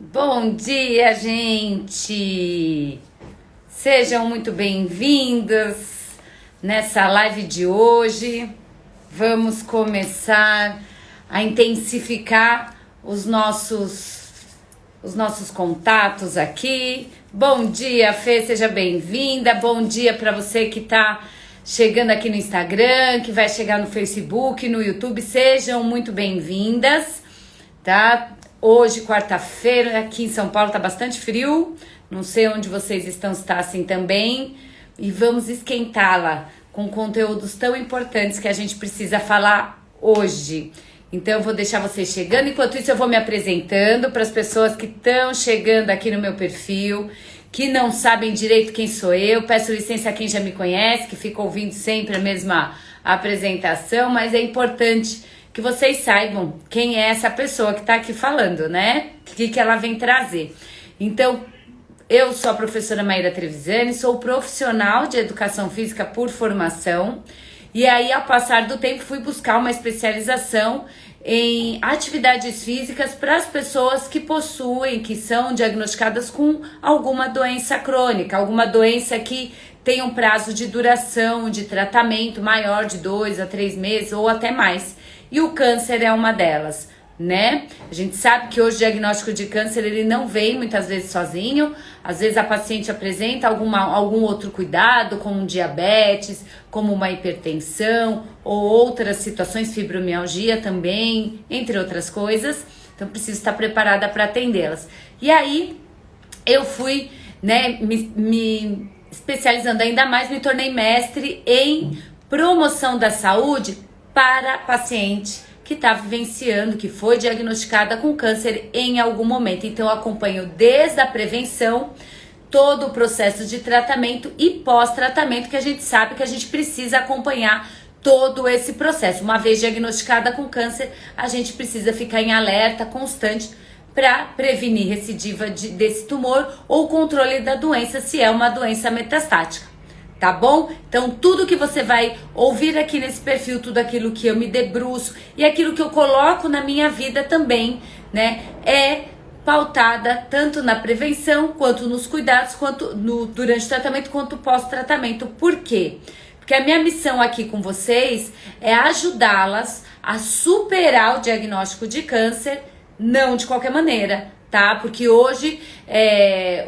Bom dia, gente! Sejam muito bem-vindas nessa live de hoje. Vamos começar a intensificar os nossos contatos aqui. Bom dia, Fê, seja bem-vinda. Bom dia para você que está chegando aqui no Instagram, que vai chegar no Facebook, no YouTube. Sejam muito bem-vindas, tá? Hoje, quarta-feira, aqui em São Paulo tá bastante frio. Não sei onde vocês estão, se está assim também. E vamos esquentá-la com conteúdos tão importantes que a gente precisa falar hoje. Então, eu vou deixar vocês chegando. Enquanto isso, eu vou me apresentando para as pessoas que estão chegando aqui no meu perfil, que não sabem direito quem sou eu. Peço licença a quem já me conhece, que fica ouvindo sempre a mesma apresentação, mas é importante que vocês saibam quem é essa pessoa que está aqui falando, né? O que ela vem trazer. Então, eu sou a professora Maíra Trevisani, sou profissional de educação física por formação. E aí, ao passar do tempo, fui buscar uma especialização em atividades físicas para as pessoas que possuem, que são diagnosticadas com alguma doença crônica, alguma doença que tem um prazo de duração, de tratamento maior de 2 a 3 meses ou até mais. E o câncer é uma delas, né? A gente sabe que hoje o diagnóstico de câncer ele não vem muitas vezes sozinho. Às vezes a paciente apresenta algum outro cuidado, como um diabetes, como uma hipertensão ou outras situações, fibromialgia também, entre outras coisas. Então preciso estar preparada para atendê-las. E aí eu fui, né, me especializando ainda mais, me tornei mestre em promoção da saúde para paciente que está vivenciando, que foi diagnosticada com câncer em algum momento. Então, eu acompanho desde a prevenção, todo o processo de tratamento e pós-tratamento, que a gente sabe que a gente precisa acompanhar todo esse processo. Uma vez diagnosticada com câncer, a gente precisa ficar em alerta constante para prevenir recidiva desse tumor ou controle da doença, se é uma doença metastática. Tá bom? Então, tudo que você vai ouvir aqui nesse perfil, tudo aquilo que eu me debruço e aquilo que eu coloco na minha vida também, né, é pautada tanto na prevenção, quanto nos cuidados, quanto durante o tratamento, quanto pós-tratamento. Por quê? Porque a minha missão aqui com vocês é ajudá-las a superar o diagnóstico de câncer, não de qualquer maneira, tá? Porque hoje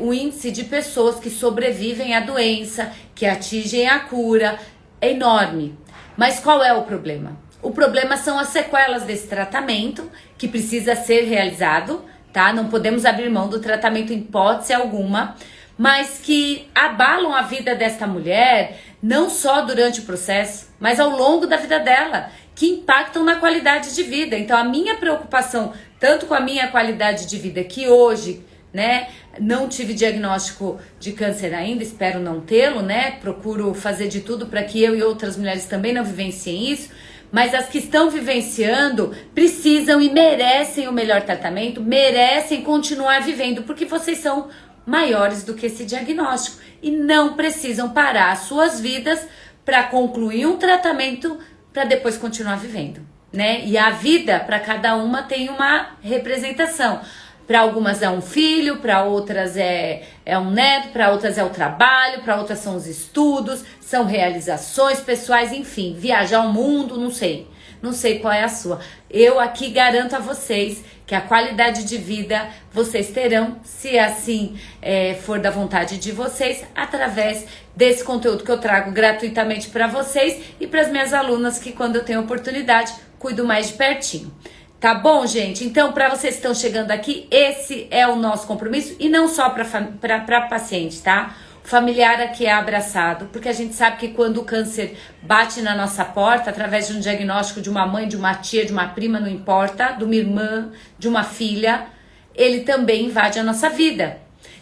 o índice de pessoas que sobrevivem à doença, que atingem a cura, é enorme. Mas qual é o problema? O problema são as sequelas desse tratamento, que precisa ser realizado, tá? Não podemos abrir mão do tratamento em hipótese alguma, mas que abalam a vida desta mulher, não só durante o processo, mas ao longo da vida dela, que impactam na qualidade de vida. Então, a minha preocupação, tanto com a minha qualidade de vida, que hoje, né, não tive diagnóstico de câncer ainda, espero não tê-lo, né, procuro fazer de tudo para que eu e outras mulheres também não vivenciem isso, mas as que estão vivenciando precisam e merecem o melhor tratamento, merecem continuar vivendo, porque vocês são maiores do que esse diagnóstico e não precisam parar as suas vidas para concluir um tratamento para depois continuar vivendo, né? E a vida para cada uma tem uma representação. Para algumas é um filho, para outras é um neto, para outras é o trabalho, para outras são os estudos, são realizações pessoais, enfim, viajar ao mundo, não sei qual é a sua. Eu aqui garanto a vocês que a qualidade de vida vocês terão, se assim for da vontade de vocês, através desse conteúdo que eu trago gratuitamente para vocês e para as minhas alunas, que quando eu tenho oportunidade, cuido mais de pertinho. Tá bom, gente? Então, para vocês que estão chegando aqui, esse é o nosso compromisso, e não só para paciente, tá? O familiar aqui é abraçado, porque a gente sabe que quando o câncer bate na nossa porta, através de um diagnóstico de uma mãe, de uma tia, de uma prima, não importa, de uma irmã, de uma filha, ele também invade a nossa vida.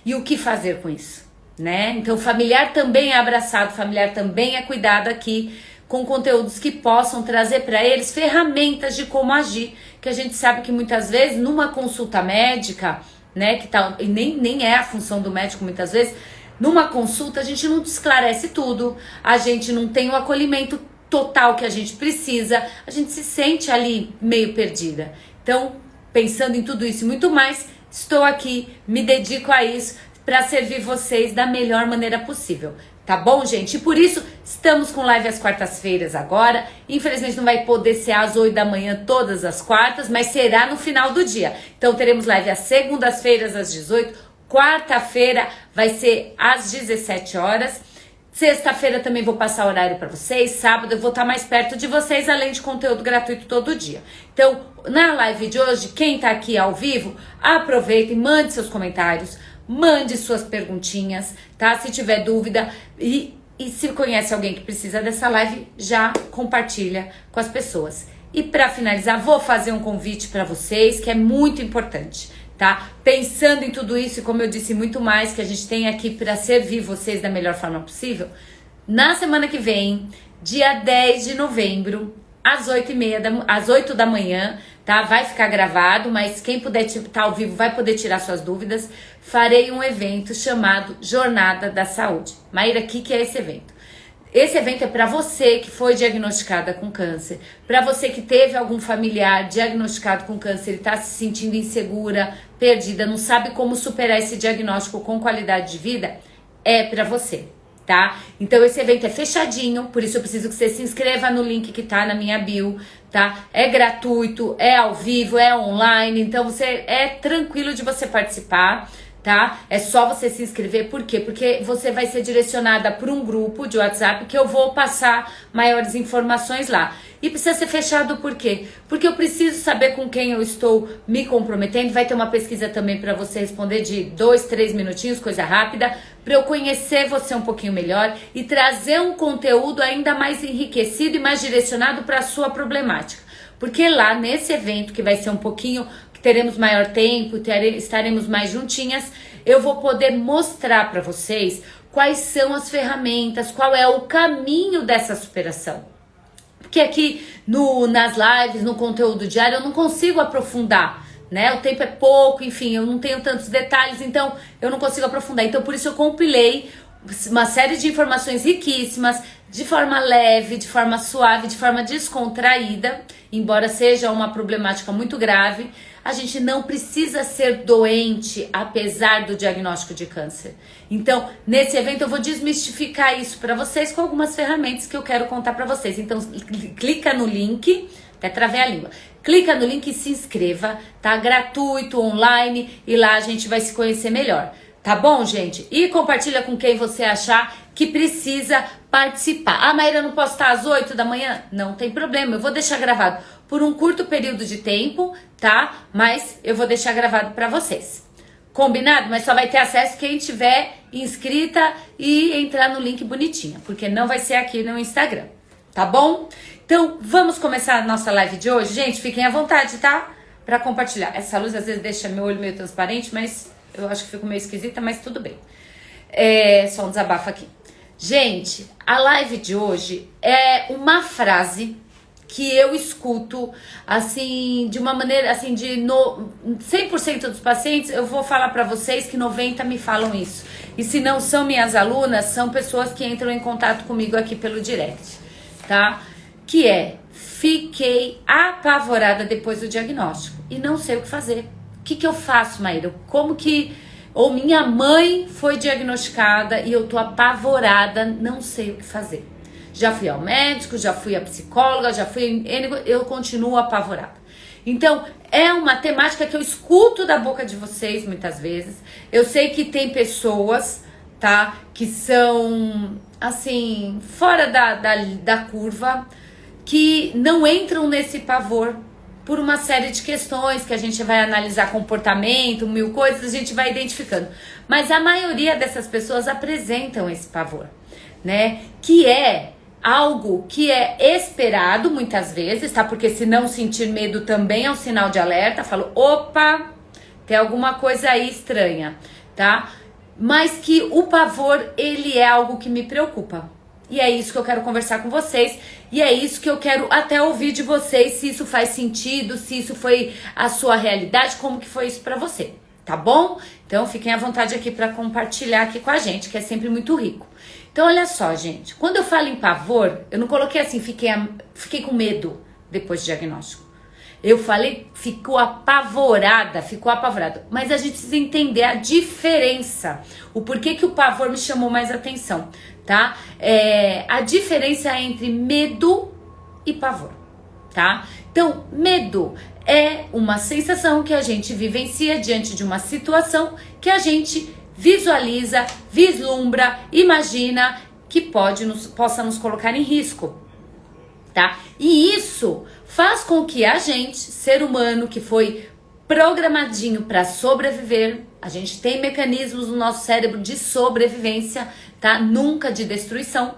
E o que fazer com isso, né? Então, o familiar também é abraçado, o familiar também é cuidado aqui, com conteúdos que possam trazer para eles ferramentas de como agir, que a gente sabe que muitas vezes numa consulta médica, né, que tá, e nem é a função do médico muitas vezes, numa consulta a gente não esclarece tudo, a gente não tem o acolhimento total que a gente precisa, a gente se sente ali meio perdida. Então, pensando em tudo isso e muito mais, estou aqui, me dedico a isso para servir vocês da melhor maneira possível. Tá bom, gente? E por isso, estamos com live às quartas-feiras agora. Infelizmente não vai poder ser às 8 da manhã todas as quartas, mas será no final do dia. Então teremos live às segundas-feiras às 18, quarta-feira vai ser às 17 horas. Sexta-feira também vou passar horário para vocês, sábado eu vou estar mais perto de vocês, além de conteúdo gratuito todo dia. Então, na live de hoje, quem tá aqui ao vivo, aproveita e mande seus comentários, mande suas perguntinhas, tá? Se tiver dúvida e se conhece alguém que precisa dessa live, já compartilha com as pessoas. E para finalizar, vou fazer um convite para vocês que é muito importante, tá? Pensando em tudo isso e como eu disse, muito mais que a gente tem aqui para servir vocês da melhor forma possível. Na semana que vem, dia 10 de novembro, às 8 da manhã, tá? Vai ficar gravado, mas quem puder estar ao vivo vai poder tirar suas dúvidas. Farei um evento chamado Jornada da Saúde. Maíra, o que é esse evento? Esse evento é para você que foi diagnosticada com câncer, para você que teve algum familiar diagnosticado com câncer e está se sentindo insegura, perdida, não sabe como superar esse diagnóstico com qualidade de vida, é para você, tá? Então esse evento é fechadinho, por isso eu preciso que você se inscreva no link que tá na minha bio, tá? É gratuito, é ao vivo, é online, então você é tranquilo de você participar, tá? É só você se inscrever, por quê? Porque você vai ser direcionada para um grupo de WhatsApp que eu vou passar maiores informações lá. E precisa ser fechado por quê? Porque eu preciso saber com quem eu estou me comprometendo. Vai ter uma pesquisa também para você responder de 2, 3 minutinhos, coisa rápida, para eu conhecer você um pouquinho melhor e trazer um conteúdo ainda mais enriquecido e mais direcionado para a sua problemática. Porque lá nesse evento, que vai ser um pouquinho, que teremos maior tempo, estaremos mais juntinhas, eu vou poder mostrar para vocês quais são as ferramentas, qual é o caminho dessa superação. Porque aqui nas lives, no conteúdo diário, eu não consigo aprofundar, né? O tempo é pouco, enfim, eu não tenho tantos detalhes, então eu não consigo aprofundar. Então, por isso eu compilei uma série de informações riquíssimas, de forma leve, de forma suave, de forma descontraída, embora seja uma problemática muito grave. A gente não precisa ser doente apesar do diagnóstico de câncer. Então, nesse evento eu vou desmistificar isso para vocês com algumas ferramentas que eu quero contar para vocês. Então, clica no link, até travei a língua. Clica no link e se inscreva, tá? Gratuito, online, e lá a gente vai se conhecer melhor. Tá bom, gente? E compartilha com quem você achar que precisa participar. Ah, Maíra, eu não posso estar às 8 da manhã? Não tem problema, eu vou deixar gravado por um curto período de tempo, tá? Mas eu vou deixar gravado para vocês. Combinado? Mas só vai ter acesso quem tiver inscrita e entrar no link bonitinha, porque não vai ser aqui no Instagram, tá bom? Então, vamos começar a nossa live de hoje? Gente, fiquem à vontade, tá? Para compartilhar. Essa luz às vezes deixa meu olho meio transparente, mas eu acho que fico meio esquisita, mas tudo bem. É só um desabafo aqui. Gente, a live de hoje é uma frase que eu escuto, assim, de uma maneira, assim, 100% dos pacientes, eu vou falar pra vocês que 90% me falam isso. E se não são minhas alunas, são pessoas que entram em contato comigo aqui pelo direct, tá? Que é, fiquei apavorada depois do diagnóstico e não sei o que fazer. O que eu faço, Maíra? Como que... Ou minha mãe foi diagnosticada e eu tô apavorada, não sei o que fazer. Já fui ao médico, já fui à psicóloga, eu continuo apavorada. Então, é uma temática que eu escuto da boca de vocês muitas vezes. Eu sei que tem pessoas, tá, que são, assim, fora da curva, que não entram nesse pavor por uma série de questões que a gente vai analisar comportamento, 1000 coisas, a gente vai identificando. Mas a maioria dessas pessoas apresentam esse pavor, né? Que é algo que é esperado muitas vezes, tá? Porque se não sentir medo também é um sinal de alerta. Falo, opa, tem alguma coisa aí estranha, tá? Mas que o pavor, ele é algo que me preocupa. E é isso que eu quero conversar com vocês. E é isso que eu quero até ouvir de vocês, se isso faz sentido, se isso foi a sua realidade, como que foi isso pra você, tá bom? Então fiquem à vontade aqui pra compartilhar aqui com a gente, que é sempre muito rico. Então olha só, gente, quando eu falo em pavor, eu não coloquei assim, fiquei com medo depois do diagnóstico. Eu falei, ficou apavorada. Mas a gente precisa entender a diferença. O porquê que o pavor me chamou mais atenção, tá? A diferença entre medo e pavor, tá? Então, medo é uma sensação que a gente vivencia diante de uma situação que a gente visualiza, vislumbra, imagina que possa nos colocar em risco, tá? E isso faz com que a gente, ser humano que foi programadinho para sobreviver, a gente tem mecanismos no nosso cérebro de sobrevivência, tá? Nunca de destruição.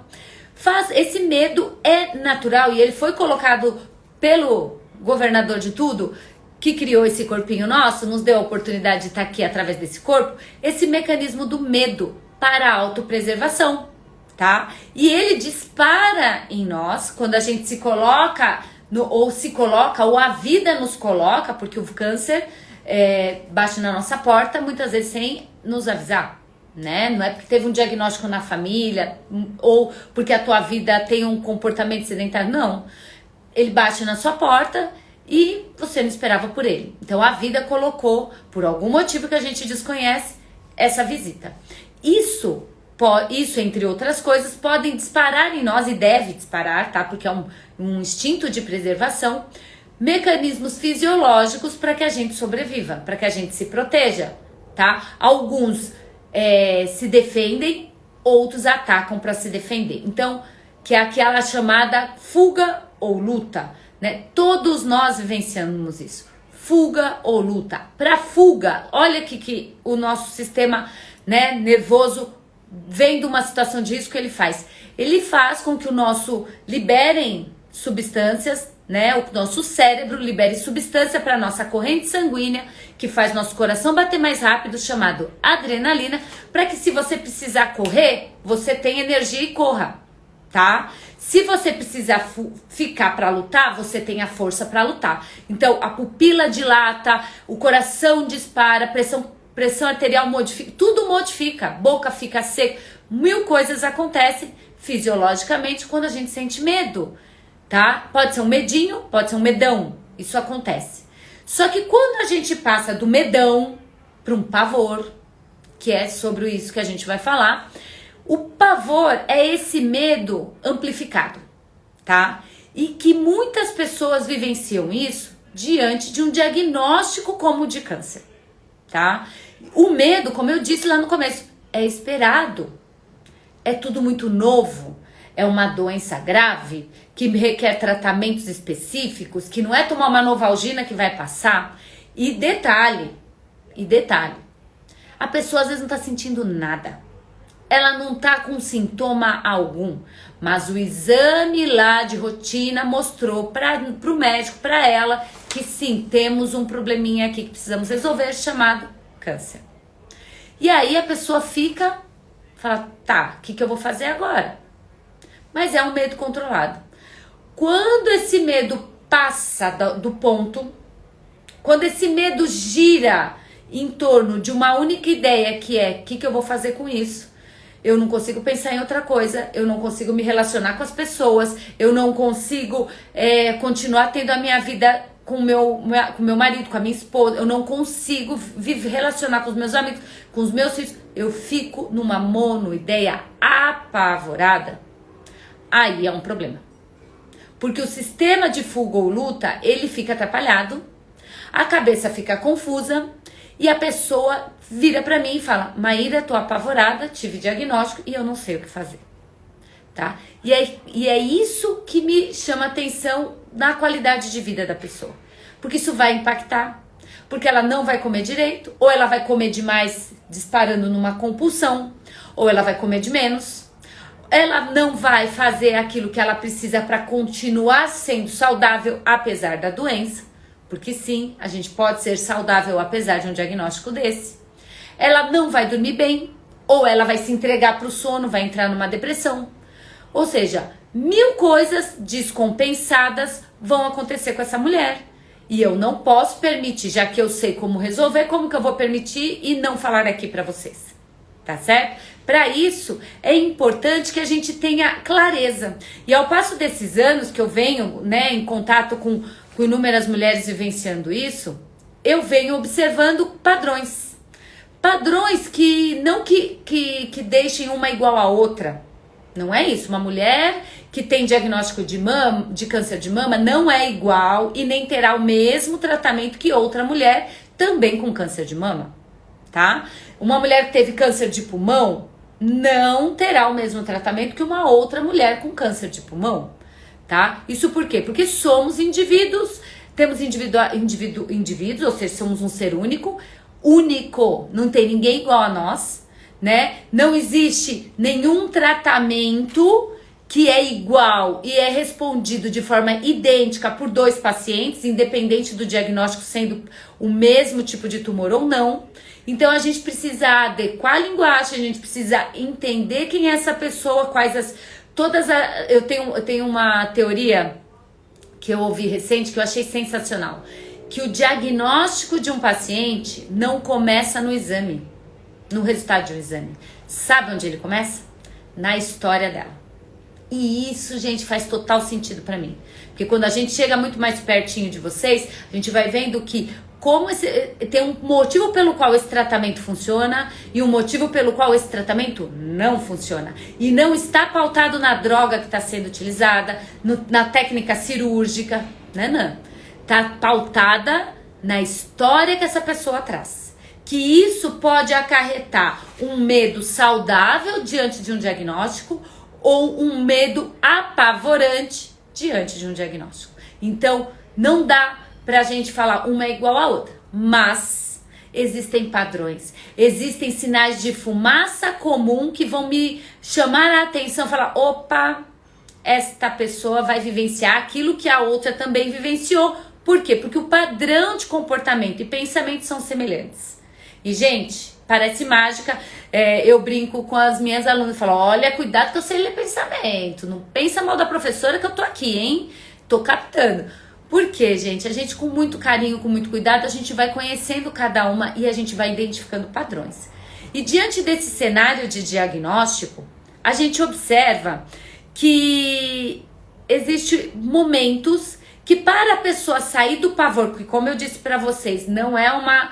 Esse medo é natural e ele foi colocado pelo governador de tudo, que criou esse corpinho nosso, nos deu a oportunidade de estar aqui através desse corpo, esse mecanismo do medo para a autopreservação, tá? E ele dispara em nós quando a gente se coloca, ou a vida nos coloca, porque o câncer bate na nossa porta, muitas vezes sem nos avisar, né? Não é porque teve um diagnóstico na família, ou porque a tua vida tem um comportamento sedentário, não. Ele bate na sua porta e você não esperava por ele. Então a vida colocou, por algum motivo que a gente desconhece, essa visita. Isso, entre outras coisas, podem disparar em nós, e deve disparar, tá? Porque é um instinto de preservação, mecanismos fisiológicos para que a gente sobreviva, para que a gente se proteja, tá? Alguns se defendem, outros atacam para se defender. Então, que é aquela chamada fuga ou luta, né? Todos nós vivenciamos isso. Fuga ou luta. Para fuga, olha que o nosso sistema, né, nervoso vem de uma situação de risco, ele faz. Ele faz com que o nosso liberem substâncias, né? O nosso cérebro libere substância para nossa corrente sanguínea, que faz nosso coração bater mais rápido, chamado adrenalina, para que se você precisar correr, você tenha energia e corra, tá? Se você precisar ficar para lutar, você tem a força para lutar. Então, a pupila dilata, o coração dispara, pressão arterial modifica, tudo modifica, boca fica seca, 1000 coisas acontecem fisiologicamente quando a gente sente medo, tá? Pode ser um medinho, pode ser um medão, isso acontece. Só que quando a gente passa do medão para um pavor, que é sobre isso que a gente vai falar, o pavor é esse medo amplificado, tá? E que muitas pessoas vivenciam isso diante de um diagnóstico como o de câncer, tá? O medo, como eu disse lá no começo, é esperado. É tudo muito novo. É uma doença grave que requer tratamentos específicos, que não é tomar uma Novalgina que vai passar. E detalhe, a pessoa às vezes não tá sentindo nada. Ela não tá com sintoma algum, mas o exame lá de rotina mostrou pro médico, para ela, que sim, temos um probleminha aqui que precisamos resolver, chamado câncer. E aí a pessoa fala, tá, o que eu vou fazer agora? Mas é um medo controlado. Quando esse medo passa do ponto, quando esse medo gira em torno de uma única ideia, que é, o que eu vou fazer com isso? Eu não consigo pensar em outra coisa, eu não consigo me relacionar com as pessoas, eu não consigo continuar tendo a minha vida com o meu marido, com a minha esposa, eu não consigo relacionar com os meus amigos, com os meus filhos, eu fico numa monoideia apavorada. Aí é um problema. Porque o sistema de fuga ou luta, ele fica atrapalhado, a cabeça fica confusa, e a pessoa vira pra mim e fala, Maíra, tô apavorada, tive diagnóstico e eu não sei o que fazer, tá? E é isso que me chama atenção na qualidade de vida da pessoa. Porque isso vai impactar, porque ela não vai comer direito, ou ela vai comer demais disparando numa compulsão, ou ela vai comer de menos, ela não vai fazer aquilo que ela precisa para continuar sendo saudável apesar da doença. Porque sim, a gente pode ser saudável apesar de um diagnóstico desse. Ela não vai dormir bem, ou ela vai se entregar para o sono, vai entrar numa depressão. Ou seja, 1000 coisas descompensadas vão acontecer com essa mulher. E eu não posso permitir, já que eu sei como resolver, como que eu vou permitir e não falar aqui para vocês. Tá certo? Para isso, é importante que a gente tenha clareza. E ao passo desses anos que eu venho, né, em contato com com inúmeras mulheres vivenciando isso, eu venho observando padrões. Padrões que não que deixem uma igual à outra. Não é isso. Uma mulher que tem diagnóstico de câncer de mama não é igual e nem terá o mesmo tratamento que outra mulher também com câncer de mama, tá? Uma mulher que teve câncer de pulmão não terá o mesmo tratamento que uma outra mulher com câncer de pulmão, tá? Isso por quê? Porque somos indivíduos, temos indivíduos, ou seja, somos um ser único, não tem ninguém igual a nós, né? Não existe nenhum tratamento que é igual e é respondido de forma idêntica por 2 pacientes, independente do diagnóstico sendo o mesmo tipo de tumor ou não. Então a gente precisa adequar a linguagem, a gente precisa entender quem é essa pessoa, eu tenho uma teoria que eu ouvi recente que eu achei sensacional, que o diagnóstico de um paciente não começa no exame, no resultado de um exame. Sabe onde ele começa? Na história dela. E isso, gente, faz total sentido pra mim. Porque quando a gente chega muito mais pertinho de vocês, a gente vai vendo que tem um motivo pelo qual esse tratamento funciona e um motivo pelo qual esse tratamento não funciona. E não está pautado na droga que está sendo utilizada, na técnica cirúrgica, né? Está pautada na história que essa pessoa traz. Que isso pode acarretar um medo saudável diante de um diagnóstico ou um medo apavorante diante de um diagnóstico. Então, não dá pra gente falar uma é igual à outra, mas existem padrões, existem sinais de fumaça comum que vão me chamar a atenção, falar, opa, esta pessoa vai vivenciar aquilo que a outra também vivenciou. Por quê? Porque o padrão de comportamento e pensamento são semelhantes. E, gente, parece mágica, eu brinco com as minhas alunas, falo, olha, cuidado que eu sei ler pensamento, não pensa mal da professora que eu tô aqui, hein? Tô captando. Por quê, gente? A gente com muito carinho, com muito cuidado, a gente vai conhecendo cada uma e a gente vai identificando padrões. E diante desse cenário de diagnóstico, a gente observa que existem momentos que para a pessoa sair do pavor, porque como eu disse para vocês, não é uma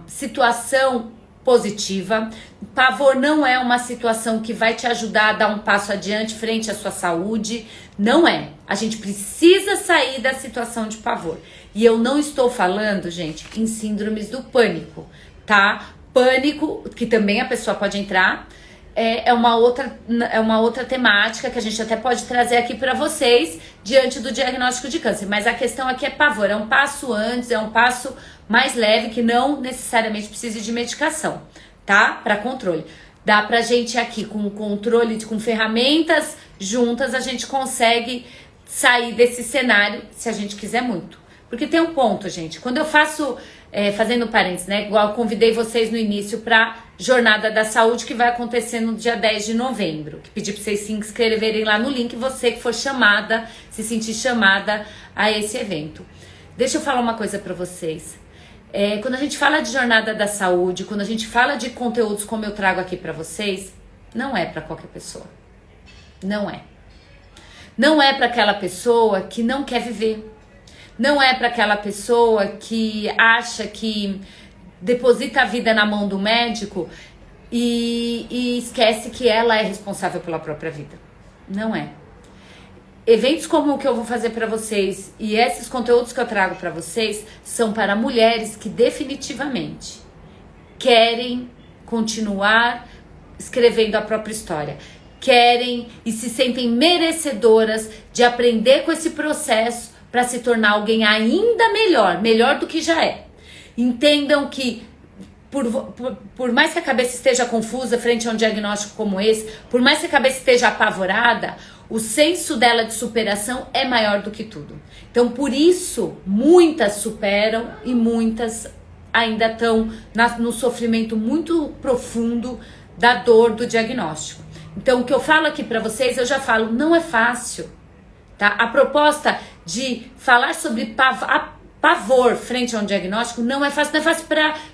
situação positiva. Pavor não é uma situação que vai te ajudar a dar um passo adiante frente à sua saúde. Não é. A gente precisa sair da situação de pavor. E eu não estou falando, gente, em síndromes do pânico, tá? Pânico, que também a pessoa pode entrar, é uma outra temática que a gente até pode trazer aqui para vocês diante do diagnóstico de câncer. Mas a questão aqui é pavor, é um passo antes, é um passo mais leve que não necessariamente precise de medicação, tá? Para controle. Dá pra gente aqui com controle, com ferramentas juntas, a gente consegue sair desse cenário se a gente quiser muito. Porque tem um ponto, gente, quando eu faço, fazendo parênteses, né? Igual eu convidei vocês no início pra Jornada da Saúde, que vai acontecer no dia 10 de novembro. Que pedi pra vocês se inscreverem lá no link, você que for chamada, se sentir chamada a esse evento. Deixa eu falar uma coisa pra vocês. Quando a gente fala de Jornada da Saúde, quando a gente fala de conteúdos como eu trago aqui pra vocês, não é pra qualquer pessoa. Não é. Não é pra aquela pessoa que não quer viver. Não é pra aquela pessoa que acha que deposita a vida na mão do médico e esquece que ela é responsável pela própria vida. Não é. Eventos como o que eu vou fazer para vocês e esses conteúdos que eu trago para vocês são para mulheres que definitivamente querem continuar escrevendo a própria história, querem e se sentem merecedoras de aprender com esse processo para se tornar alguém ainda melhor do que já é. Entendam que por mais que a cabeça esteja confusa frente a um diagnóstico como esse, por mais que a cabeça esteja apavorada, o senso dela de superação é maior do que tudo. Então, por isso, muitas superam e muitas ainda estão no sofrimento muito profundo da dor do diagnóstico. Então, o que eu falo aqui pra vocês, eu já falo, não é fácil, tá? A proposta de falar sobre pavor frente a um diagnóstico não é fácil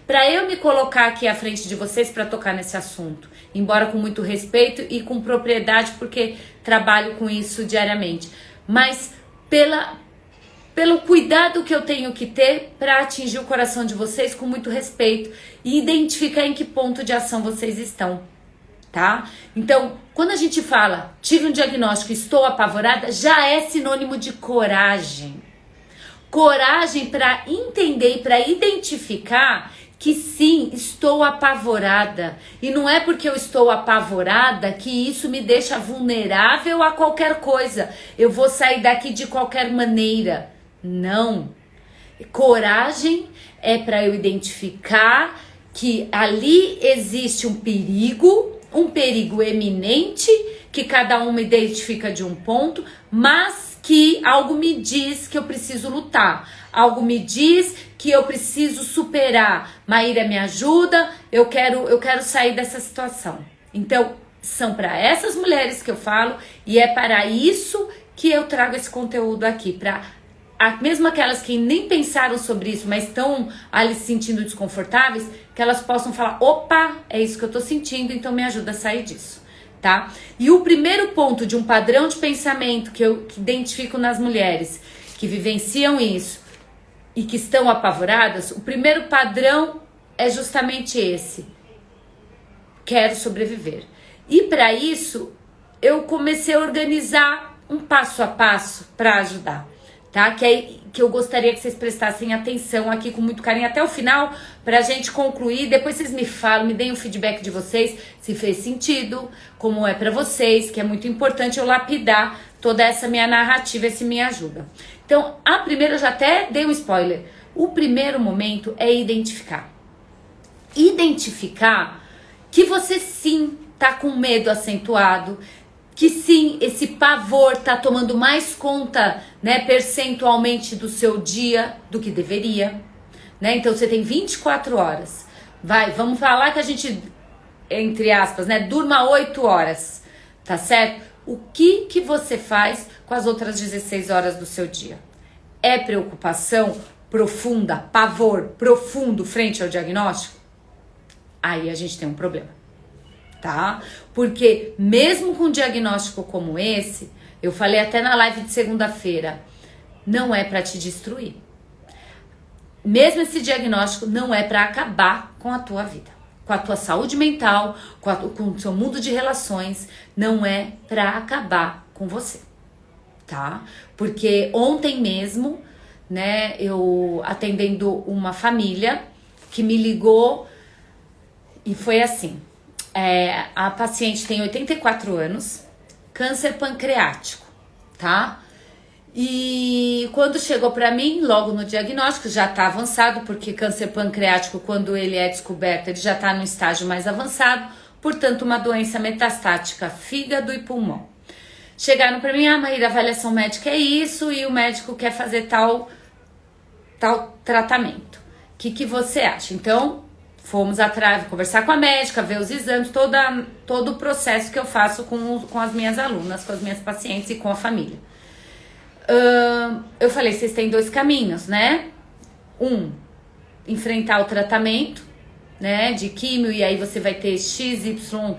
pra eu me colocar aqui à frente de vocês pra tocar nesse assunto, embora com muito respeito e com propriedade, porque trabalho com isso diariamente. Mas pelo cuidado que eu tenho que ter para atingir o coração de vocês com muito respeito e identificar em que ponto de ação vocês estão, tá? Então, quando a gente fala, tive um diagnóstico, estou apavorada, já é sinônimo de coragem. Coragem para entender e para identificar que sim, estou apavorada. E não é porque eu estou apavorada que isso me deixa vulnerável a qualquer coisa. Eu vou sair daqui de qualquer maneira. Não. Coragem é para eu identificar que ali existe um perigo eminente, que cada uma identifica de um ponto, mas que algo me diz que eu preciso lutar. Algo me diz que eu preciso superar. Maíra, me ajuda, eu quero sair dessa situação. Então, são para essas mulheres que eu falo e é para isso que eu trago esse conteúdo aqui, para mesmo aquelas que nem pensaram sobre isso, mas estão ali se sentindo desconfortáveis, que elas possam falar, opa, é isso que eu tô sentindo, então me ajuda a sair disso, tá? E o primeiro ponto de um padrão de pensamento que eu identifico nas mulheres que vivenciam isso e que estão apavoradas, o primeiro padrão é justamente esse. Quero sobreviver. E para isso, eu comecei a organizar um passo a passo para ajudar, tá? Que eu gostaria que vocês prestassem atenção aqui com muito carinho até o final, pra gente concluir. Depois vocês me falam, me deem o feedback de vocês, se fez sentido, como é pra vocês, que é muito importante eu lapidar toda essa minha narrativa, essa minha ajuda. Então, a primeira, eu já até dei um spoiler. O primeiro momento é identificar. Identificar que você sim tá com medo acentuado, que sim, esse pavor tá tomando mais conta, né, percentualmente do seu dia do que deveria, né? Então você tem 24 horas. Vamos falar que a gente, entre aspas, né, durma 8 horas, tá certo? O que você faz com as outras 16 horas do seu dia? É preocupação profunda, pavor profundo frente ao diagnóstico? Aí a gente tem um problema, tá? Porque mesmo com um diagnóstico como esse, eu falei até na live de segunda-feira, não é para te destruir. Mesmo esse diagnóstico não é para acabar com a tua vida, com a tua saúde mental, com o seu mundo de relações, não é para acabar com você, tá? Porque ontem mesmo, né, eu atendendo uma família que me ligou e foi assim, a paciente tem 84 anos, câncer pancreático, tá? E quando chegou pra mim, logo no diagnóstico, já tá avançado, porque câncer pancreático, quando ele é descoberto, ele já tá no estágio mais avançado, portanto, uma doença metastática, fígado e pulmão. Chegaram pra mim, Maíra, a avaliação médica é isso, e o médico quer fazer tal tratamento. O que você acha? Então, fomos atrás, conversar com a médica, ver os exames, todo o processo que eu faço com as minhas alunas, com as minhas pacientes e com a família. Eu falei, vocês têm 2 caminhos, né? Enfrentar o tratamento, né, de químio, e aí você vai ter X, Y,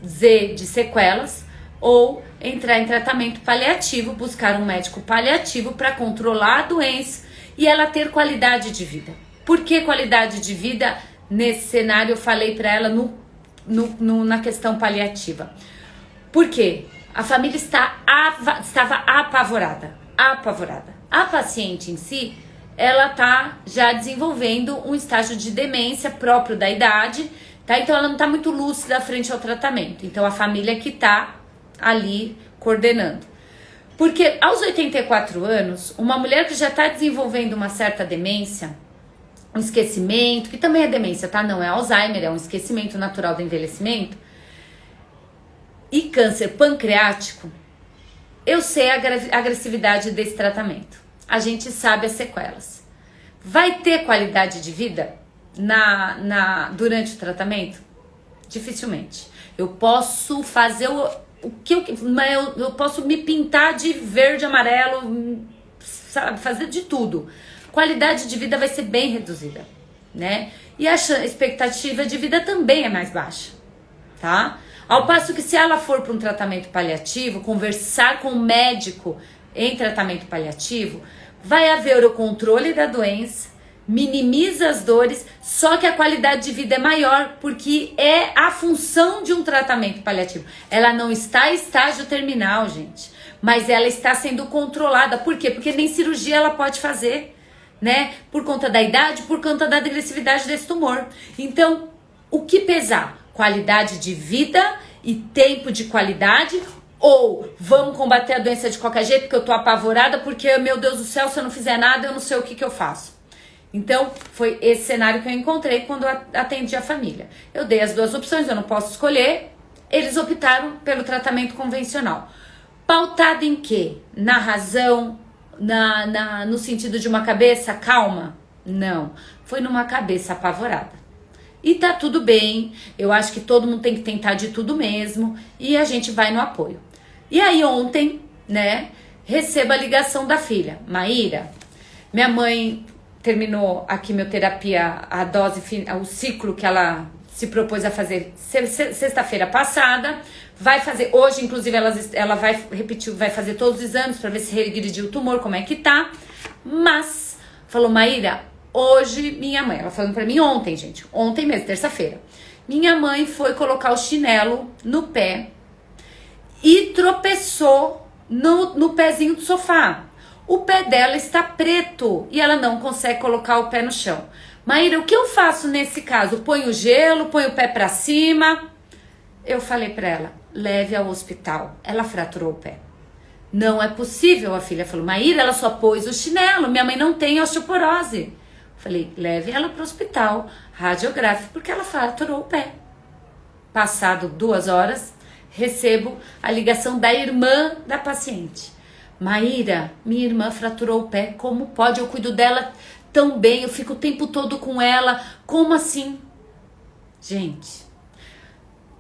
Z de sequelas, ou entrar em tratamento paliativo, buscar um médico paliativo para controlar a doença e ela ter qualidade de vida. Por que qualidade de vida? Nesse cenário eu falei para ela na questão paliativa. Por quê? A família estava apavorada. A paciente em si, ela tá já desenvolvendo um estágio de demência próprio da idade, tá? Então ela não tá muito lúcida frente ao tratamento. Então a família que tá ali coordenando. Porque aos 84 anos, uma mulher que já tá desenvolvendo uma certa demência, um esquecimento, que também é demência, tá? Não é Alzheimer, é um esquecimento natural do envelhecimento, e câncer pancreático, eu sei a agressividade desse tratamento. A gente sabe as sequelas. Vai ter qualidade de vida durante o tratamento? Dificilmente. Eu posso fazer eu posso me pintar de verde, amarelo, sabe, fazer de tudo. Qualidade de vida vai ser bem reduzida, né? E a expectativa de vida também é mais baixa, tá? Ao passo que se ela for para um tratamento paliativo, conversar com o médico em tratamento paliativo, vai haver o controle da doença, minimiza as dores, só que a qualidade de vida é maior, porque é a função de um tratamento paliativo. Ela não está em estágio terminal, gente, mas ela está sendo controlada. Por quê? Porque nem cirurgia ela pode fazer, né? Por conta da idade, por conta da agressividade desse tumor. Então, o que pesar? Qualidade de vida e tempo de qualidade, ou vamos combater a doença de qualquer jeito, porque eu tô apavorada, porque, meu Deus do céu, se eu não fizer nada, eu não sei o que eu faço. Então, foi esse cenário que eu encontrei quando eu atendi a família. Eu dei as duas opções, eu não posso escolher, eles optaram pelo tratamento convencional. Pautado em quê? Na razão, no sentido de uma cabeça calma? Não, foi numa cabeça apavorada. E tá tudo bem, eu acho que todo mundo tem que tentar de tudo mesmo, e a gente vai no apoio. E aí ontem, né, recebo a ligação da filha. Maíra, minha mãe terminou a quimioterapia, a dose, o ciclo que ela se propôs a fazer sexta-feira passada, vai fazer, hoje inclusive ela vai repetir, vai fazer todos os exames para ver se regrediu o tumor, como é que tá, mas falou, Maíra, hoje minha mãe, ela falando pra mim ontem, gente, ontem mesmo, terça-feira, minha mãe foi colocar o chinelo no pé e tropeçou no pezinho do sofá. O pé dela está preto e ela não consegue colocar o pé no chão. Maíra, o que eu faço nesse caso? Põe o gelo, põe o pé pra cima? Eu falei pra ela, leve ao hospital. Ela fraturou o pé. Não é possível, a filha falou. Maíra, ela só pôs o chinelo, minha mãe não tem osteoporose. Falei, leve ela pro hospital, radiográfico, porque ela fraturou o pé. Passado 2 horas, recebo a ligação da irmã da paciente. Maíra, minha irmã fraturou o pé, como pode? Eu cuido dela tão bem, eu fico o tempo todo com ela, como assim? Gente,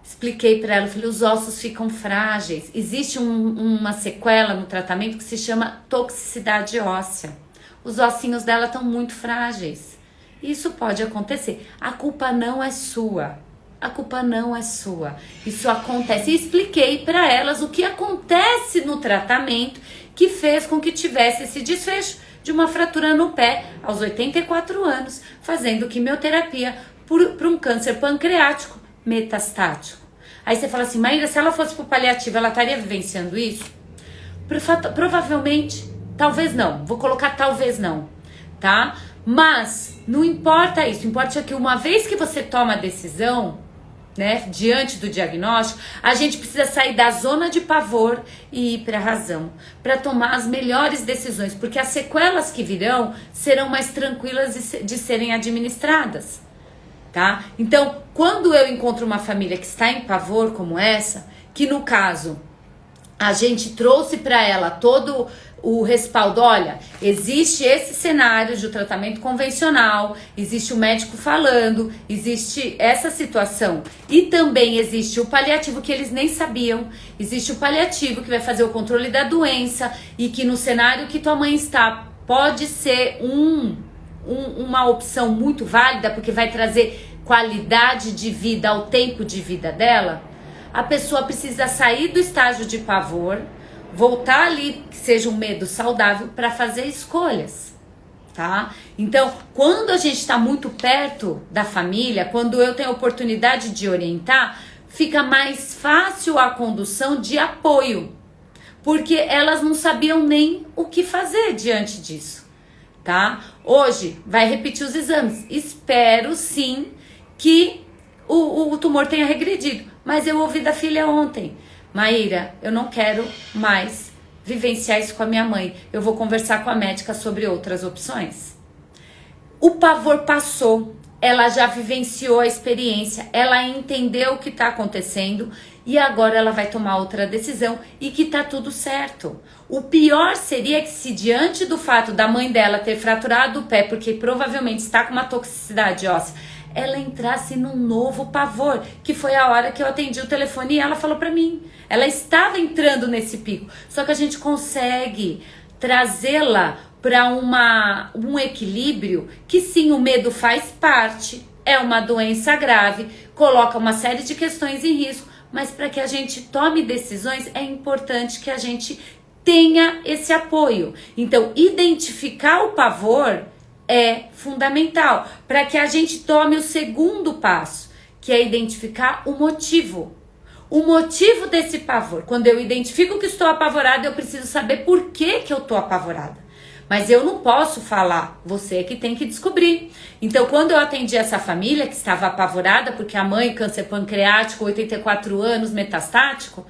expliquei pra ela, falei, os ossos ficam frágeis, existe uma sequela no tratamento que se chama toxicidade óssea, os ossinhos dela estão muito frágeis, isso pode acontecer, a culpa não é sua. A culpa não é sua. Isso acontece. E expliquei para elas o que acontece no tratamento que fez com que tivesse esse desfecho de uma fratura no pé aos 84 anos, fazendo quimioterapia por um câncer pancreático metastático. Aí você fala assim, Maíra, se ela fosse pro paliativo, ela estaria vivenciando isso? Provavelmente, talvez não. Vou colocar talvez não, tá? Mas não importa isso. Importa que uma vez que você toma a decisão, né, diante do diagnóstico, a gente precisa sair da zona de pavor e ir para a razão, para tomar as melhores decisões, porque as sequelas que virão serão mais tranquilas de serem administradas, tá? Então, quando eu encontro uma família que está em pavor como essa, que no caso a gente trouxe para ela todo o respaldo, olha, existe esse cenário de tratamento convencional, existe o médico falando, existe essa situação e também existe o paliativo que eles nem sabiam, existe o paliativo que vai fazer o controle da doença e que no cenário que tua mãe está pode ser uma opção muito válida porque vai trazer qualidade de vida ao tempo de vida dela. A pessoa precisa sair do estágio de pavor, voltar ali, que seja um medo saudável, para fazer escolhas, tá? Então, quando a gente está muito perto da família, quando eu tenho a oportunidade de orientar, fica mais fácil a condução de apoio, porque elas não sabiam nem o que fazer diante disso, tá? Hoje, vai repetir os exames. Espero, sim, que o tumor tenha regredido. Mas eu ouvi da filha ontem, Maíra, eu não quero mais vivenciar isso com a minha mãe. Eu vou conversar com a médica sobre outras opções. O pavor passou, ela já vivenciou a experiência, ela entendeu o que está acontecendo e agora ela vai tomar outra decisão e que tá tudo certo. O pior seria que se diante do fato da mãe dela ter fraturado o pé, porque provavelmente está com uma toxicidade óssea, ela entrasse num novo pavor, que foi a hora que eu atendi o telefone e ela falou pra mim. Ela estava entrando nesse pico, só que a gente consegue trazê-la para um equilíbrio que sim, o medo faz parte, é uma doença grave, coloca uma série de questões em risco, mas para que a gente tome decisões é importante que a gente tenha esse apoio. Então, identificar o pavor é fundamental para que a gente tome o segundo passo, que é identificar o motivo. O motivo desse pavor. Quando eu identifico que estou apavorada, eu preciso saber por que eu estou apavorada. Mas eu não posso falar, você é que tem que descobrir. Então, quando eu atendi essa família que estava apavorada, porque a mãe, câncer pancreático, 84 anos, metastático,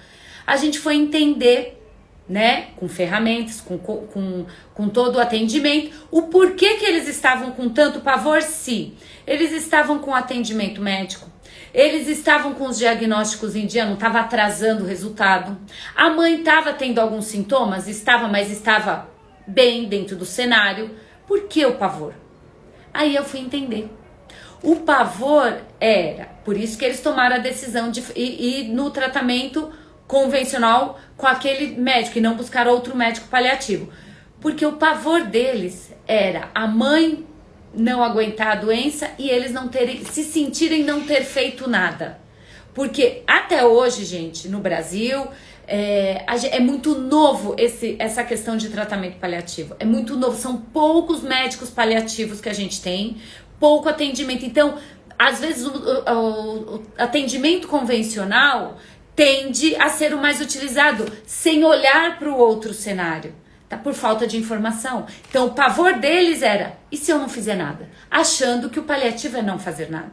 a gente foi entender, né, com ferramentas, com todo o atendimento, o porquê que eles estavam com tanto pavor, se eles estavam com atendimento médico, eles estavam com os diagnósticos em dia, não estava atrasando o resultado, a mãe estava tendo alguns sintomas, mas estava bem dentro do cenário. Por que o pavor? Aí eu fui entender. O pavor era, por isso que eles tomaram a decisão de ir no tratamento convencional com aquele médico e não buscar outro médico paliativo. Porque o pavor deles era a mãe não aguentar a doença e eles não terem, se sentirem não ter feito nada. Porque até hoje, gente, no Brasil, é muito novo essa questão de tratamento paliativo. É muito novo, são poucos médicos paliativos que a gente tem, pouco atendimento. Então, às vezes, o atendimento convencional tende a ser o mais utilizado, sem olhar para o outro cenário, tá? Por falta de informação. Então, o pavor deles era, e se eu não fizer nada? Achando que o paliativo é não fazer nada,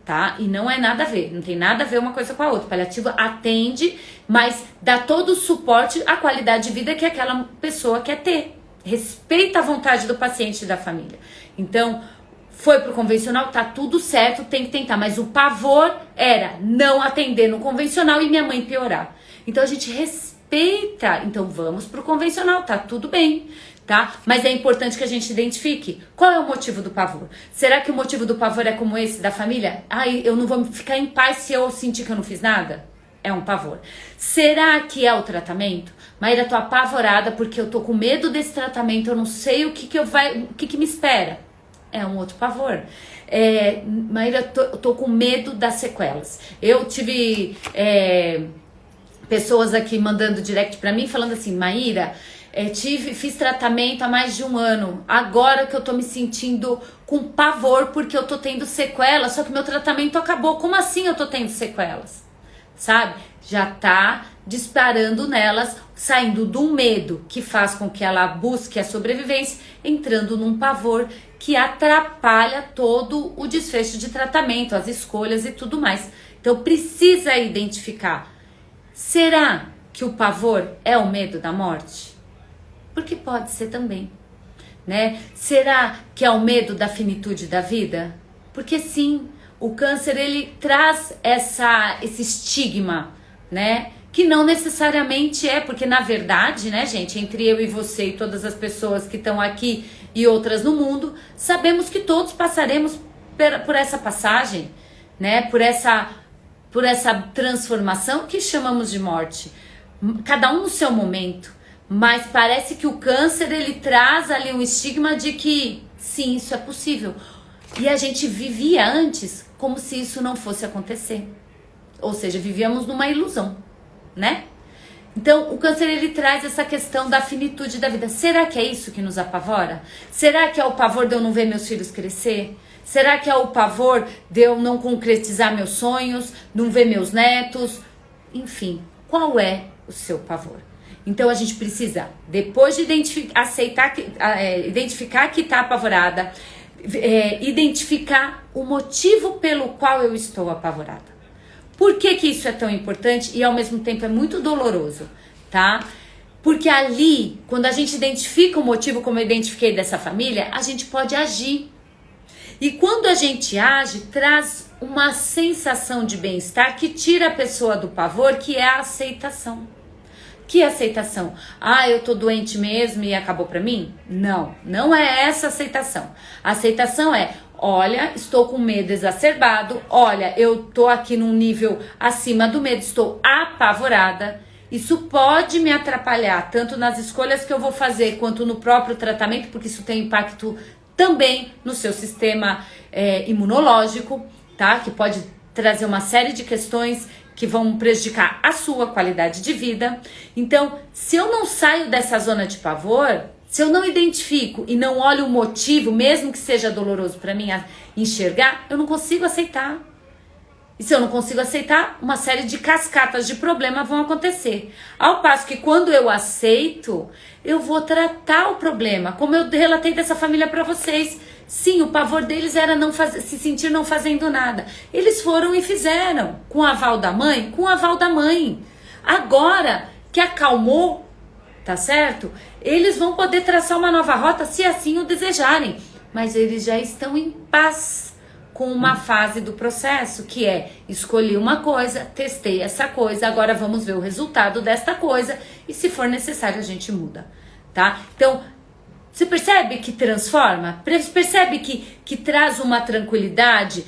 tá? E não é nada a ver, não tem nada a ver uma coisa com a outra. O paliativo atende, mas dá todo o suporte à qualidade de vida que aquela pessoa quer ter. Respeita a vontade do paciente e da família. Então, foi pro convencional, tá tudo certo, tem que tentar. Mas o pavor era não atender no convencional e minha mãe piorar. Então a gente respeita, então vamos pro convencional, tá tudo bem, tá? Mas é importante que a gente identifique qual é o motivo do pavor. Será que o motivo do pavor é como esse da família? Ai, eu não vou ficar em paz se eu sentir que eu não fiz nada? É um pavor. Será que é o tratamento? Maíra, tô apavorada porque eu tô com medo desse tratamento, eu não sei o que me espera. É um outro pavor. Maíra, tô com medo das sequelas. Eu tive pessoas aqui mandando direct pra mim, falando assim, Maíra, fiz tratamento há mais de 1 ano. Agora que eu tô me sentindo com pavor porque eu tô tendo sequelas, só que meu tratamento acabou. Como assim eu tô tendo sequelas? Sabe? Já tá disparando nelas, saindo de um medo que faz com que ela busque a sobrevivência, entrando num pavor que atrapalha todo o desfecho de tratamento, as escolhas e tudo mais. Então precisa identificar. Será que o pavor é o medo da morte? Porque pode ser também, né? Será que é o medo da finitude da vida? Porque sim, o câncer ele traz esse estigma, né? Que não necessariamente porque na verdade, né, gente, entre eu e você e todas as pessoas que estão aqui e outras no mundo, sabemos que todos passaremos por essa passagem, né, por essa transformação que chamamos de morte. Cada um no seu momento, mas parece que o câncer ele traz ali um estigma de que sim, isso é possível. E a gente vivia antes como se isso não fosse acontecer. Ou seja, vivíamos numa ilusão, né? Então, o câncer ele traz essa questão da finitude da vida. Será que é isso que nos apavora? Será que é o pavor de eu não ver meus filhos crescer? Será que é o pavor de eu não concretizar meus sonhos, não ver meus netos? Enfim, qual é o seu pavor? Então, a gente precisa, depois de identificar que está apavorada, identificar o motivo pelo qual eu estou apavorada. Por que isso é tão importante e ao mesmo tempo é muito doloroso, tá? Porque ali, quando a gente identifica o motivo, como eu identifiquei dessa família, a gente pode agir. E quando a gente age, traz uma sensação de bem-estar que tira a pessoa do pavor, que é a aceitação. Que aceitação? Ah, eu tô doente mesmo e acabou pra mim? Não, não é essa aceitação. A aceitação é, olha, estou com medo exacerbado, olha, eu tô aqui num nível acima do medo, estou apavorada. Isso pode me atrapalhar, tanto nas escolhas que eu vou fazer, quanto no próprio tratamento, porque isso tem impacto também no seu sistema imunológico, tá? Que pode trazer uma série de questões que vão prejudicar a sua qualidade de vida. Então, se eu não saio dessa zona de pavor, se eu não identifico e não olho o motivo, mesmo que seja doloroso para mim enxergar, eu não consigo aceitar. E se eu não consigo aceitar, uma série de cascatas de problema vão acontecer. Ao passo que quando eu aceito, eu vou tratar o problema, como eu relatei dessa família para vocês. Sim, o pavor deles era se sentir não fazendo nada. Eles foram e fizeram, com o aval da mãe, com o aval da mãe. Agora que acalmou, tá certo? Eles vão poder traçar uma nova rota se assim o desejarem. Mas eles já estão em paz com uma fase do processo, que é escolhi uma coisa, testei essa coisa, agora vamos ver o resultado desta coisa e se for necessário a gente muda, tá? Então, você percebe que transforma? Percebe que traz uma tranquilidade,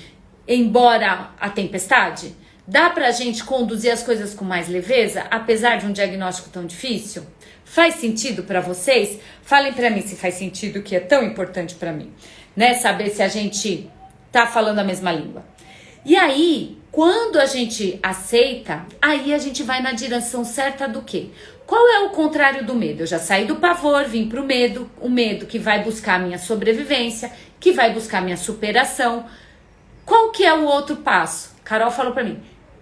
embora a tempestade? Dá pra gente conduzir as coisas com mais leveza, apesar de um diagnóstico tão difícil? Faz sentido pra vocês? Falem pra mim se faz sentido, que é tão importante pra mim, né? Saber se a gente tá falando a mesma língua. E aí, quando a gente aceita, aí a gente vai na direção certa do quê? Qual é o contrário do medo? Eu já saí do pavor, vim pro medo, o medo que vai buscar a minha sobrevivência, que vai buscar a minha superação. Qual que é o outro passo? Carol falou pra mim,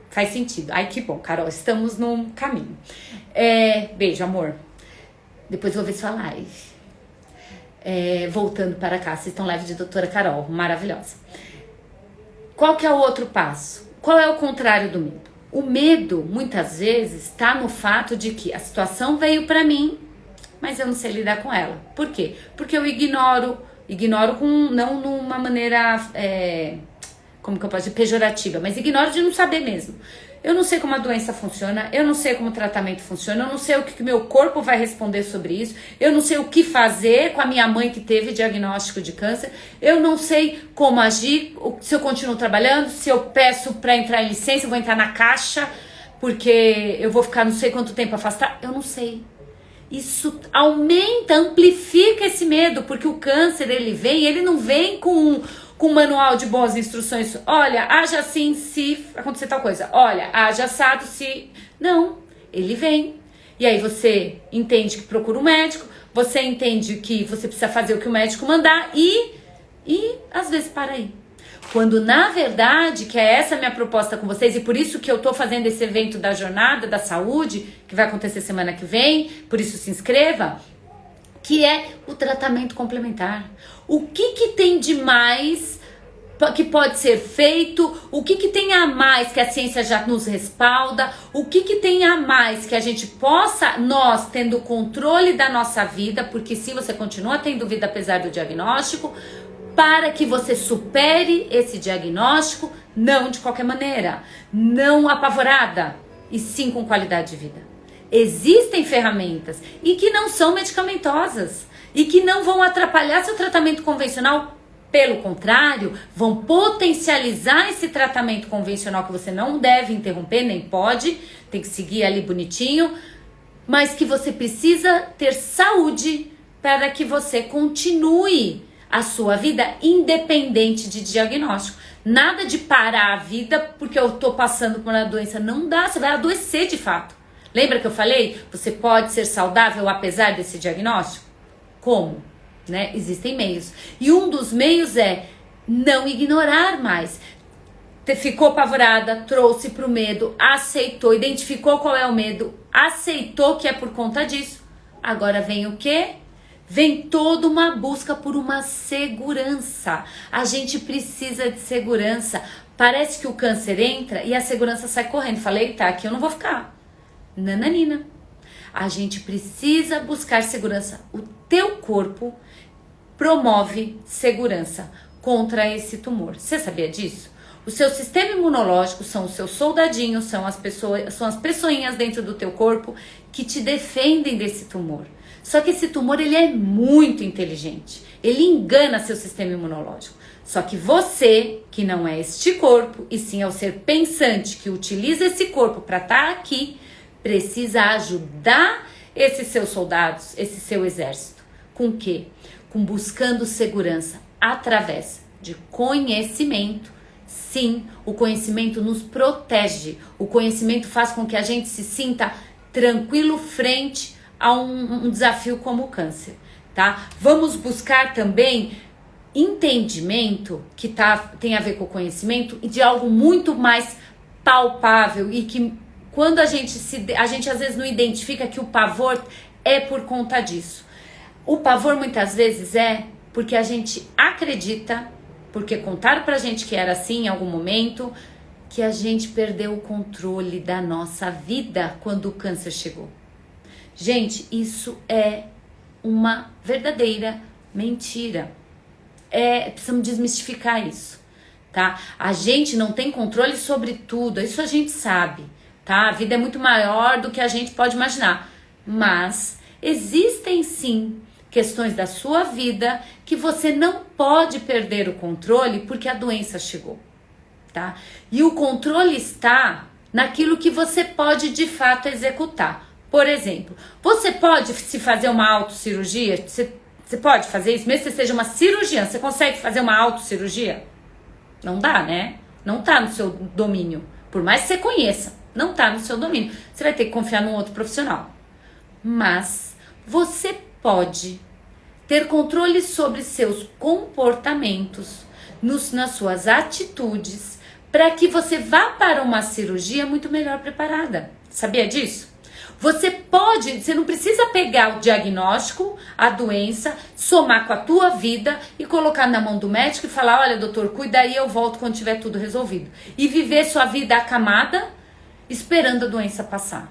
faz sentido. Ai, que bom, Carol, estamos num caminho. Beijo, amor. Depois eu vou ver sua live. Voltando para cá, vocês estão live de doutora Carol, maravilhosa. Qual que é o outro passo? Qual é o contrário do medo? O medo, muitas vezes, está no fato de que a situação veio para mim, mas eu não sei lidar com ela. Por quê? Porque eu ignoro não numa maneira, como que eu posso dizer, pejorativa, mas ignoro de não saber mesmo. Eu não sei como a doença funciona, eu não sei como o tratamento funciona, eu não sei o que meu corpo vai responder sobre isso, eu não sei o que fazer com a minha mãe que teve diagnóstico de câncer, eu não sei como agir, se eu continuo trabalhando, se eu peço para entrar em licença, eu vou entrar na caixa, porque eu vou ficar não sei quanto tempo afastada, eu não sei. Isso aumenta, amplifica esse medo, porque o câncer, ele não vem com um manual de boas instruções. Olha, haja assim se acontecer tal coisa. Olha, haja assado se... Não, ele vem. E aí você entende que procura um médico, você entende que você precisa fazer o que o médico mandar e às vezes para aí. Quando na verdade, que é essa a minha proposta com vocês, e por isso que eu tô fazendo esse evento da Jornada da Saúde, que vai acontecer semana que vem, por isso se inscreva, que é o tratamento complementar. O que tem de mais que pode ser feito? O que tem a mais que a ciência já nos respalda? O que tem a mais que a gente possa, nós tendo o controle da nossa vida, porque se você continua tendo vida apesar do diagnóstico, para que você supere esse diagnóstico, não de qualquer maneira, não apavorada, e sim com qualidade de vida. Existem ferramentas e que não são medicamentosas e que não vão atrapalhar seu tratamento convencional. Pelo contrário, vão potencializar esse tratamento convencional que você não deve interromper, nem pode, tem que seguir ali bonitinho, mas que você precisa ter saúde para que você continue a sua vida independente de diagnóstico. Nada de parar a vida porque eu tô passando por uma doença. Não dá, você vai adoecer de fato. Lembra que eu falei? Você pode ser saudável apesar desse diagnóstico? Como? Né? Existem meios. E um dos meios é não ignorar mais. Ficou apavorada, trouxe pro medo, aceitou, identificou qual é o medo, aceitou que é por conta disso. Agora vem o quê? Vem toda uma busca por uma segurança. A gente precisa de segurança. Parece que o câncer entra e a segurança sai correndo. Falei, tá, aqui eu não vou ficar. Nananina. A gente precisa buscar segurança. O teu corpo promove segurança contra esse tumor. Você sabia disso? O seu sistema imunológico são os seus soldadinhos, são as pessoinhas dentro do teu corpo que te defendem desse tumor. Só que esse tumor, ele é muito inteligente. Ele engana seu sistema imunológico. Só que você, que não é este corpo, e sim é o ser pensante que utiliza esse corpo para estar aqui, precisa ajudar esses seus soldados, esse seu exército. Com o quê? Com buscando segurança através de conhecimento, Sim, o conhecimento nos protege. O conhecimento faz com que a gente se sinta tranquilo frente a um desafio como o câncer, tá? Vamos buscar também entendimento que tem a ver com o conhecimento e de algo muito mais palpável e que quando a gente às vezes não identifica que o pavor é por conta disso. O pavor muitas vezes é porque a gente acredita, porque contaram pra gente que era assim em algum momento, que a gente perdeu o controle da nossa vida quando o câncer chegou. Gente, isso é uma verdadeira mentira. Precisamos desmistificar isso, tá? A gente não tem controle sobre tudo, isso a gente sabe, tá? A vida é muito maior do que a gente pode imaginar, mas existem sim questões da sua vida que você não pode perder o controle porque a doença chegou, tá? E o controle está naquilo que você pode de fato executar. Por exemplo, você pode se fazer uma autocirurgia? Você pode fazer isso? Mesmo que você seja uma cirurgiã, você consegue fazer uma autocirurgia? Não dá, né? Não tá no seu domínio. Por mais que você conheça, não tá no seu domínio. Você vai ter que confiar num outro profissional. Mas você pode ter controle sobre seus comportamentos, nas suas atitudes, para que você vá para uma cirurgia muito melhor preparada. Sabia disso? Você não precisa pegar o diagnóstico, a doença, somar com a tua vida e colocar na mão do médico e falar, olha doutor, cuida aí, eu volto quando tiver tudo resolvido. E viver sua vida acamada, esperando a doença passar.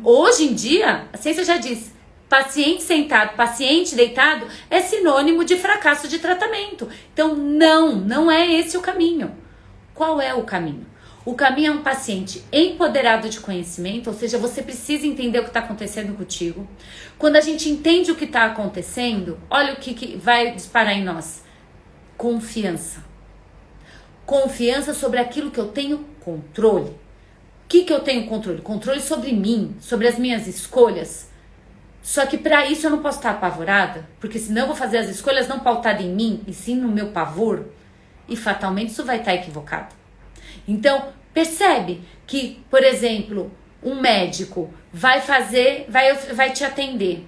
Hoje em dia, a ciência já diz, paciente sentado, paciente deitado é sinônimo de fracasso de tratamento. Então não é esse o caminho. Qual é o caminho? O caminho é um paciente empoderado de conhecimento, ou seja, você precisa entender o que está acontecendo contigo. Quando a gente entende o que está acontecendo, olha o que vai disparar em nós. Confiança. Confiança sobre aquilo que eu tenho controle. O que eu tenho controle? Controle sobre mim, sobre as minhas escolhas. Só que para isso eu não posso estar apavorada, porque senão eu vou fazer as escolhas não pautadas em mim, e sim no meu pavor, e fatalmente isso vai estar equivocado. Então, percebe que, por exemplo, um médico vai te atender.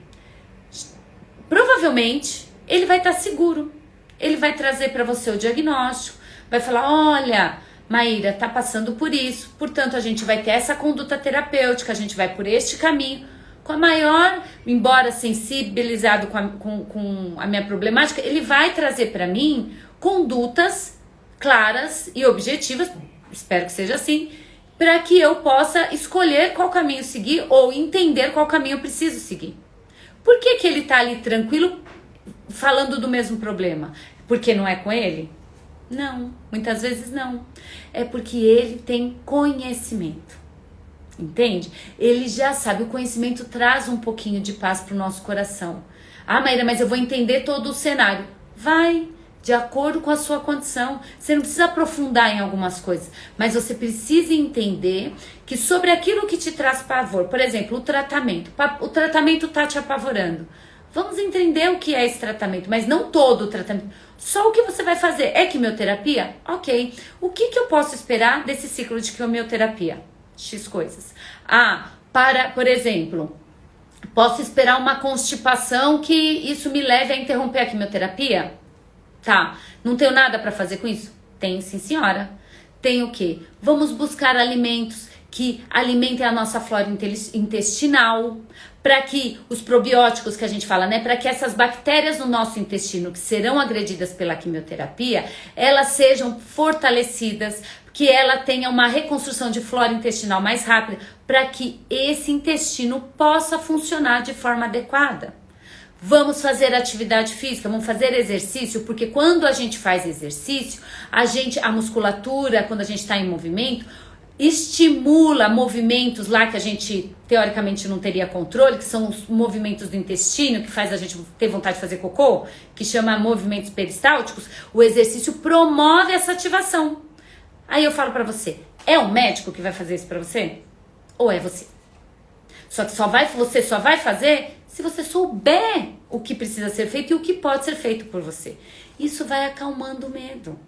Provavelmente, ele vai estar seguro. Ele vai trazer para você o diagnóstico, vai falar, olha, Maíra, tá passando por isso, portanto, a gente vai ter essa conduta terapêutica, a gente vai por este caminho, com a maior, embora sensibilizado com a minha problemática, ele vai trazer para mim condutas claras e objetivas, espero que seja assim, para que eu possa escolher qual caminho seguir ou entender qual caminho eu preciso seguir. Por que ele tá ali tranquilo falando do mesmo problema? Porque não é com ele? Não, muitas vezes não. É porque ele tem conhecimento. Entende? Ele já sabe, o conhecimento traz um pouquinho de paz pro nosso coração. Ah, Maíra, mas eu vou entender todo o cenário. Vai, de acordo com a sua condição. Você não precisa aprofundar em algumas coisas, mas você precisa entender que sobre aquilo que te traz pavor, por exemplo, o tratamento tá te apavorando. Vamos entender o que é esse tratamento, mas não todo o tratamento. Só o que você vai fazer. É quimioterapia? Ok. O que eu posso esperar desse ciclo de quimioterapia? X coisas. Por exemplo, posso esperar uma constipação que isso me leve a interromper a quimioterapia? Tá. Não tenho nada para fazer com isso? Tem, sim, senhora. Tem o quê? Vamos buscar alimentos que alimentem a nossa flora intestinal, para que os probióticos que a gente fala, né, para que essas bactérias no nosso intestino que serão agredidas pela quimioterapia, elas sejam fortalecidas, que ela tenha uma reconstrução de flora intestinal mais rápida, para que esse intestino possa funcionar de forma adequada. Vamos fazer atividade física, vamos fazer exercício, porque quando a gente faz exercício, a musculatura, quando a gente está em movimento, estimula movimentos lá que a gente teoricamente não teria controle, que são os movimentos do intestino, que faz a gente ter vontade de fazer cocô, que chama movimentos peristálticos. O exercício promove essa ativação. Aí eu falo pra você, é o médico que vai fazer isso pra você? Ou é você? Só que você só vai fazer se você souber o que precisa ser feito e o que pode ser feito por você. Isso vai acalmando o medo.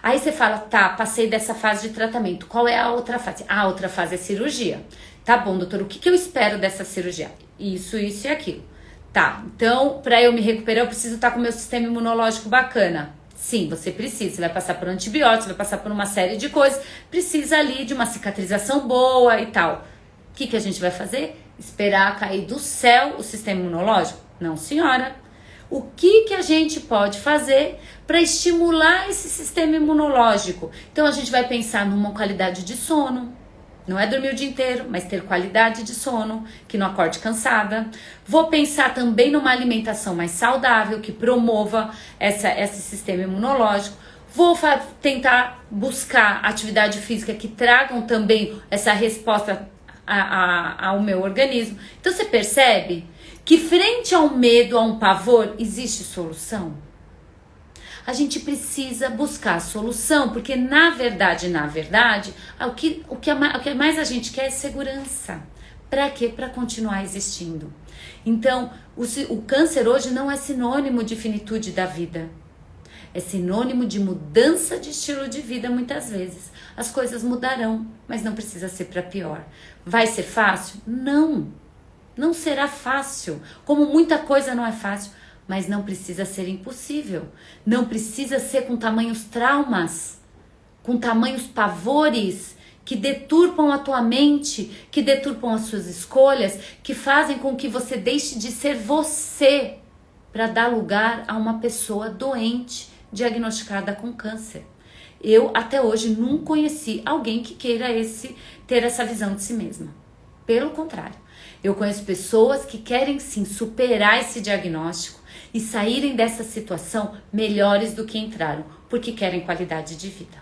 Aí você fala, tá, passei dessa fase de tratamento. Qual é a outra fase? A outra fase é cirurgia. Tá bom, doutor, o que eu espero dessa cirurgia? Isso e aquilo. Tá, então, pra eu me recuperar, eu preciso estar com o meu sistema imunológico bacana. Sim, você precisa. Você vai passar por antibióticos, vai passar por uma série de coisas. Precisa ali de uma cicatrização boa e tal. O que a gente vai fazer? Esperar cair do céu o sistema imunológico? Não, senhora. O que a gente pode fazer para estimular esse sistema imunológico? Então a gente vai pensar numa qualidade de sono. Não é dormir o dia inteiro, mas ter qualidade de sono, que não acorde cansada. Vou pensar também numa alimentação mais saudável, que promova esse sistema imunológico. Vou tentar buscar atividade física que tragam também essa resposta ao meu organismo. Então você percebe que frente ao medo, a um pavor, existe solução? A gente precisa buscar a solução, porque na verdade, o que mais a gente quer é segurança. Para quê? Para continuar existindo. Então, o câncer hoje não é sinônimo de finitude da vida. É sinônimo de mudança de estilo de vida muitas vezes. As coisas mudarão, mas não precisa ser para pior. Vai ser fácil? Não. Não será fácil, como muita coisa não é fácil, mas não precisa ser impossível. Não precisa ser com tamanhos traumas, com tamanhos pavores que deturpam a tua mente, que deturpam as suas escolhas, que fazem com que você deixe de ser você para dar lugar a uma pessoa doente, diagnosticada com câncer. Eu até hoje não conheci alguém que queira ter essa visão de si mesma. Pelo contrário. Eu conheço pessoas que querem sim superar esse diagnóstico e saírem dessa situação melhores do que entraram, porque querem qualidade de vida.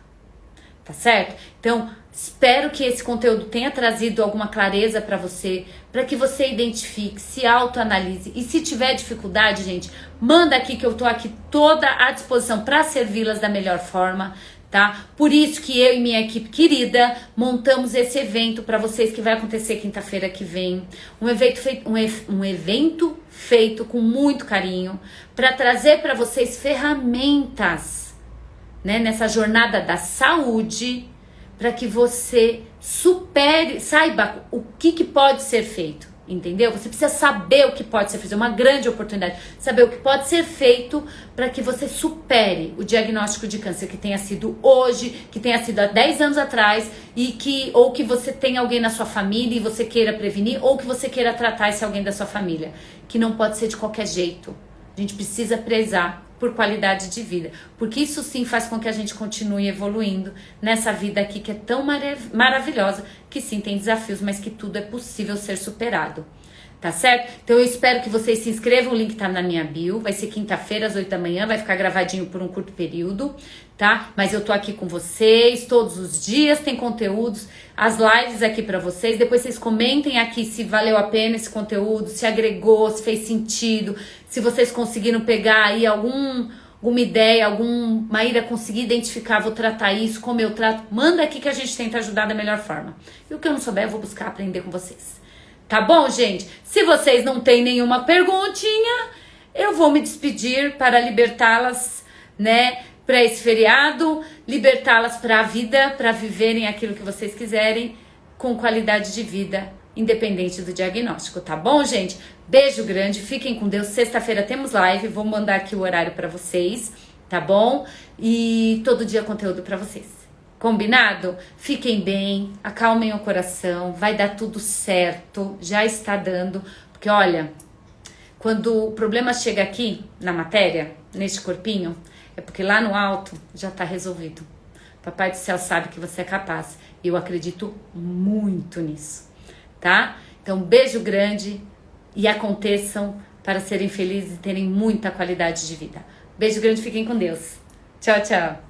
Tá certo? Então, espero que esse conteúdo tenha trazido alguma clareza para você, para que você identifique, se autoanalise. E se tiver dificuldade, gente, manda aqui que eu tô aqui toda à disposição para servi-las da melhor forma. Tá? Por isso que eu e minha equipe querida montamos esse evento para vocês, que vai acontecer quinta-feira que vem. Um evento feito com muito carinho para trazer para vocês ferramentas, né, nessa jornada da saúde, para que você saiba o que pode ser feito. Entendeu? Você precisa saber o que pode ser feito, é uma grande oportunidade, saber o que pode ser feito para que você supere o diagnóstico de câncer que tenha sido hoje, que tenha sido há 10 anos atrás, ou que você tenha alguém na sua família e você queira prevenir, ou que você queira tratar esse alguém da sua família, que não pode ser de qualquer jeito. A gente precisa prezar por qualidade de vida, porque isso sim faz com que a gente continue evoluindo nessa vida aqui que é tão maravilhosa, que sim tem desafios, mas que tudo é possível ser superado, tá certo? Então eu espero que vocês se inscrevam, o link tá na minha bio, vai ser quinta-feira às 8 da manhã, vai ficar gravadinho por um curto período, tá? Mas eu tô aqui com vocês todos os dias, tem conteúdos, as lives aqui pra vocês, depois vocês comentem aqui se valeu a pena esse conteúdo, se agregou, se fez sentido, se vocês conseguiram pegar aí alguma ideia, Maíra, conseguir identificar, vou tratar isso, como eu trato, manda aqui que a gente tenta ajudar da melhor forma. E o que eu não souber, eu vou buscar aprender com vocês. Tá bom, gente? Se vocês não têm nenhuma perguntinha, eu vou me despedir para libertá-las, né, para esse feriado, libertá-las para a vida, para viverem aquilo que vocês quiserem, com qualidade de vida, independente do diagnóstico, tá bom, gente? Beijo grande, fiquem com Deus. Sexta-feira temos live, vou mandar aqui o horário para vocês, tá bom? E todo dia conteúdo para vocês. Combinado? Fiquem bem, acalmem o coração, vai dar tudo certo, já está dando, porque olha, quando o problema chega aqui na matéria, neste corpinho, é porque lá no alto já está resolvido. Papai do céu sabe que você é capaz, e eu acredito muito nisso, tá? Então, beijo grande e aconteçam para serem felizes e terem muita qualidade de vida. Beijo grande, fiquem com Deus. Tchau, tchau.